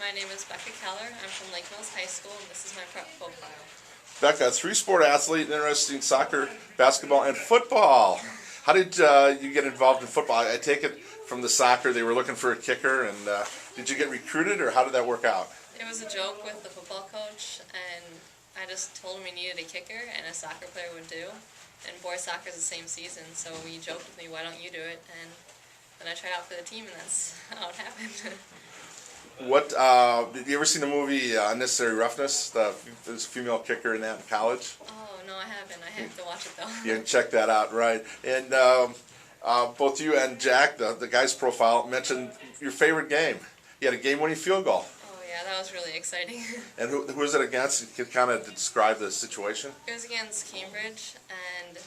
My name is Becca Keller. I'm from Lake Mills High School, and this is my prep profile. Becca, a three-sport athlete, interested in soccer, basketball, and football. How did you get involved in football? I take it from the soccer they were looking for a kicker, and did you get recruited, or how did that work out? It was a joke with the football coach, and I just told him we needed a kicker, and a soccer player would do. And boys soccer is the same season, so he joked with me, "Why don't you do it?" And then I tried out for the team, and that's how it happened. What did you ever see the movie Unnecessary Roughness? There's a female kicker in that in college. Oh, no, I haven't. I have to watch it, though. You can check that out, right? And both you and Jack, the guy's profile, mentioned your favorite game. You had a game-winning field goal. Oh, yeah, that was really exciting. And who was it against? You could kind of describe the situation. It was against Cambridge, and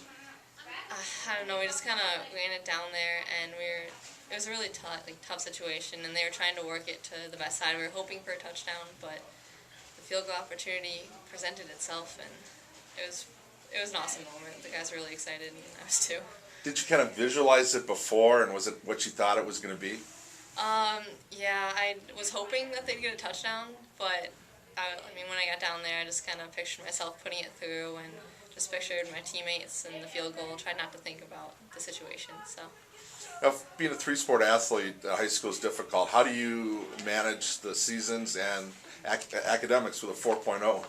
I don't know, we just kind of ran it down there, and it was a really tough situation, and they were trying to work it to the best side. We were hoping for a touchdown, but the field goal opportunity presented itself, and it was an awesome moment. The guys were really excited, and I was too. Did you kind of visualize it before, and was it what you thought it was going to be? Yeah, I was hoping that they'd get a touchdown, but I mean, when I got down there, I just kind of pictured myself putting it through, and just pictured my teammates and the field goal. Tried not to think about the situation. So. Now, being a three-sport athlete, high school is difficult. How do you manage the seasons and academics with a 4.0?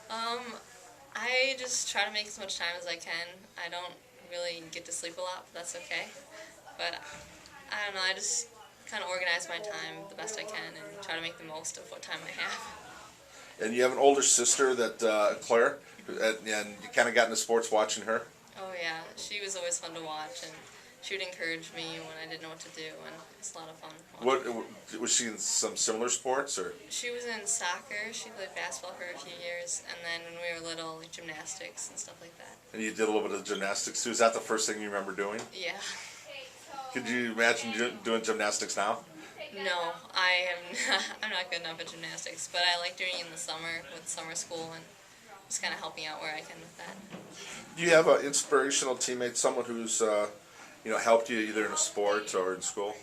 I just try to make as much time as I can. I don't really get to sleep a lot, but that's okay. But I don't know, I just kind of organize my time the best I can and try to make the most of what time I have. And you have an older sister, Claire, and you kind of got into sports watching her? Oh yeah, she was always fun to watch, and she would encourage me when I didn't know what to do, and it's a lot of fun. What was she in some similar sports, or? She was in soccer. She played basketball for a few years, and then when we were little, like gymnastics and stuff like that. And you did a little bit of gymnastics too. Is that the first thing you remember doing? Yeah. Could you imagine doing gymnastics now? No, I am. I'm not good enough at gymnastics, but I like doing it in the summer with summer school and just kind of helping out where I can with that. Do you have an inspirational teammate, someone who's helped you either in a sport or in school?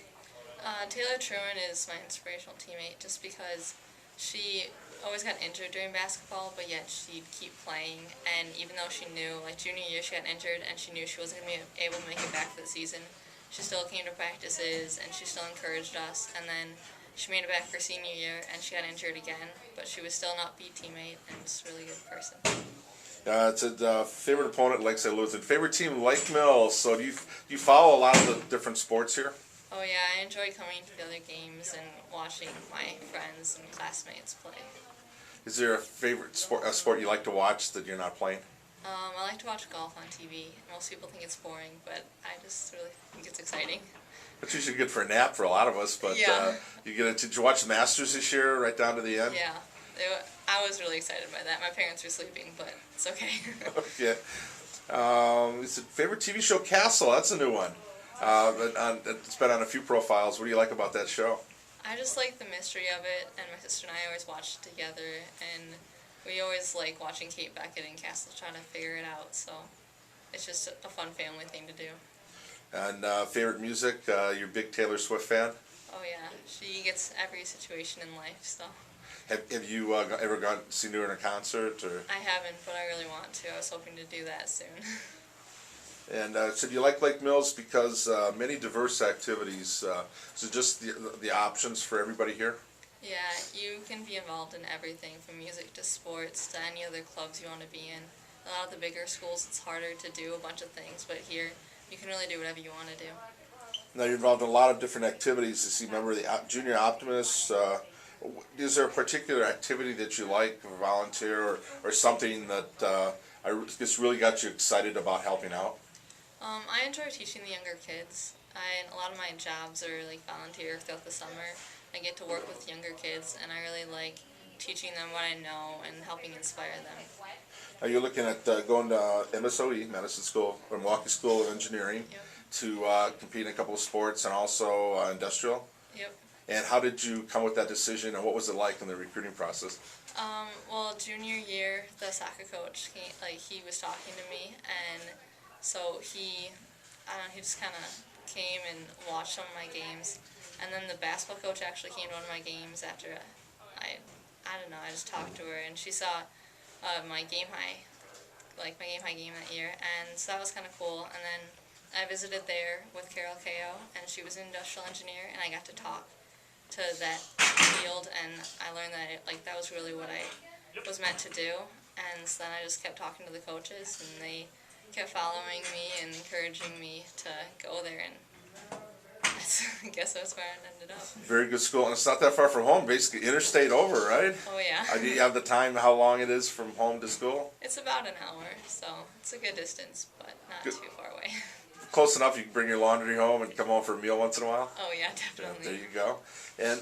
Taylor Truman is my inspirational teammate just because she always got injured during basketball, but yet she'd keep playing. And even though she knew, like junior year, she got injured and she knew she wasn't going to be able to make it back for the season, she still came to practices and she still encouraged us. And then she made it back for senior year and she got injured again, but she was still an upbeat teammate and just a really good person. It's a favorite opponent, Lake St. Louis, and favorite team, Lake Mills. So do you follow a lot of the different sports here? Oh yeah, I enjoy coming to the other games and watching my friends and classmates play. Is there a favorite sport you like to watch that you're not playing? I like to watch golf on TV. Most people think it's boring, but I just really think it's exciting. It's usually good for a nap for a lot of us, but yeah. Did you watch the Masters this year right down to the end? Yeah. I was really excited by that. My parents were sleeping, but it's okay. Okay. It's a favorite TV show, Castle. That's a new one. It's been on a few profiles. What do you like about that show? I just like the mystery of it, and my sister and I always watch it together, and we always like watching Kate Beckett and Castle trying to figure it out, so it's just a fun family thing to do. And favorite music? You're a big Taylor Swift fan? Oh yeah, she gets every situation in life, so. Have you ever seen her in a concert? Or? I haven't, but I really want to. I was hoping to do that soon. And so do you like Lake Mills because many diverse activities, so just the options for everybody here? Yeah, you can be involved in everything from music to sports to any other clubs you want to be in. A lot of the bigger schools it's harder to do a bunch of things, but here you can really do whatever you want to do. Now you're involved in a lot of different activities. You see, remember the Junior Optimists. Is there a particular activity that you like, or volunteer, or something that just really got you excited about helping out? I enjoy teaching the younger kids. A lot of my jobs are like volunteer throughout the summer. I get to work with younger kids, and I really like teaching them what I know and helping inspire them. Are you looking at going to MSOE, Madison School, or Milwaukee School of Engineering, Yep. to compete in a couple of sports and also industrial? Yep. And how did you come with that decision, and what was it like in the recruiting process? Well, junior year, the soccer coach, he was talking to me, and so he just kind of came and watched some of my games, and then the basketball coach actually came to one of my games after I don't know, I just talked to her, and she saw my game high, like my game high game that year, and so that was kind of cool. And then I visited there with Carol Ko, and she was an industrial engineer, and I got to talk to that field, and I learned that that was really what I was meant to do. And so then I just kept talking to the coaches, and they kept following me and encouraging me to go there, and I guess that's where I ended up. Very good school, and it's not that far from home. Basically, interstate over, right? Oh yeah. Do you have the time? How long it is from home to school? It's about an hour, so it's a good distance, but not Good. too far away. Close enough you can bring your laundry home and come home for a meal once in a while? Oh yeah, Yeah, definitely. there you go. And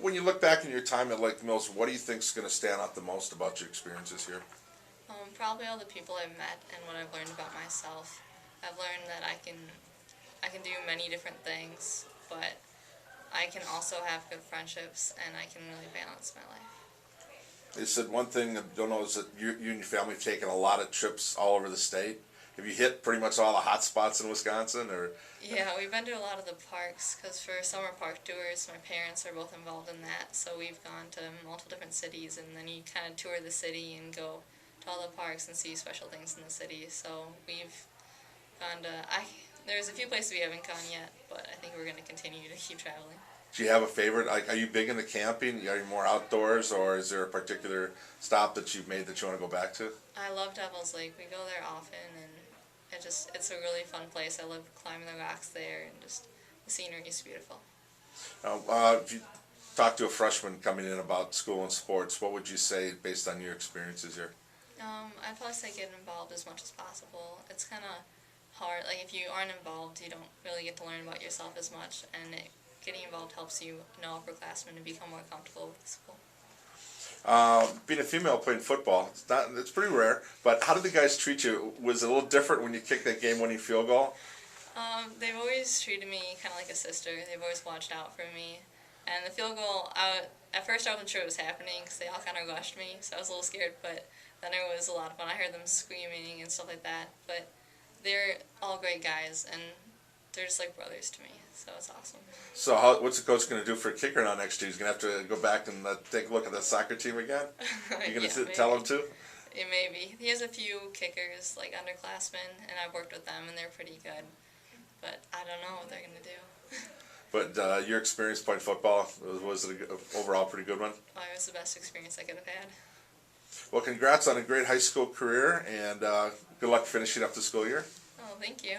when you look back in your time at Lake Mills, what do you think is going to stand out the most about your experiences here? Probably all the people I've met and what I've learned about myself. I've learned that I can do many different things, but I can also have good friendships, and I can really balance my life. They said one thing I don't know is that you and your family have taken a lot of trips all over the state. Have you hit pretty much all the hot spots in Wisconsin, or? Yeah, we've been to a lot of the parks, because for summer park tours, my parents are both involved in that, so we've gone to multiple different cities, and then you kind of tour the city and go to all the parks and see special things in the city. So we've gone to, there's a few places we haven't gone yet, but I think we're going to continue to keep traveling. Do you have a favorite? Like, are you big into camping? Are you more outdoors, or is there a particular stop that you've made that you want to go back to? I love Devil's Lake. We go there often, and it's a really fun place. I love climbing the rocks there, and just the scenery is beautiful. If you talk to a freshman coming in about school and sports, what would you say based on your experiences here? I'd probably say get involved as much as possible. It's kind of hard. Like, if you aren't involved, you don't really get to learn about yourself as much, and getting involved helps you know upperclassmen and become more comfortable with the school. Being a female playing football, it's pretty rare, but how did the guys treat you? Was it a little different when you kicked that game-winning field goal? They've always treated me kind of like a sister. They've always watched out for me. And the field goal, at first I wasn't sure what was happening because they all kind of rushed me, so I was a little scared, but then it was a lot of fun. I heard them screaming and stuff like that, but they're all great guys, and they're just like brothers to me, so it's awesome. So what's the coach going to do for a kicker now next year? He's going to have to go back and take a look at the soccer team again? You going to tell him to? It may be. He has a few kickers, like underclassmen, and I've worked with them, and they're pretty good. But I don't know what they're going to do. But your experience playing football, was it overall pretty good one? Oh, it was the best experience I could have had. Well, congrats on a great high school career, and good luck finishing up the school year. Oh, thank you.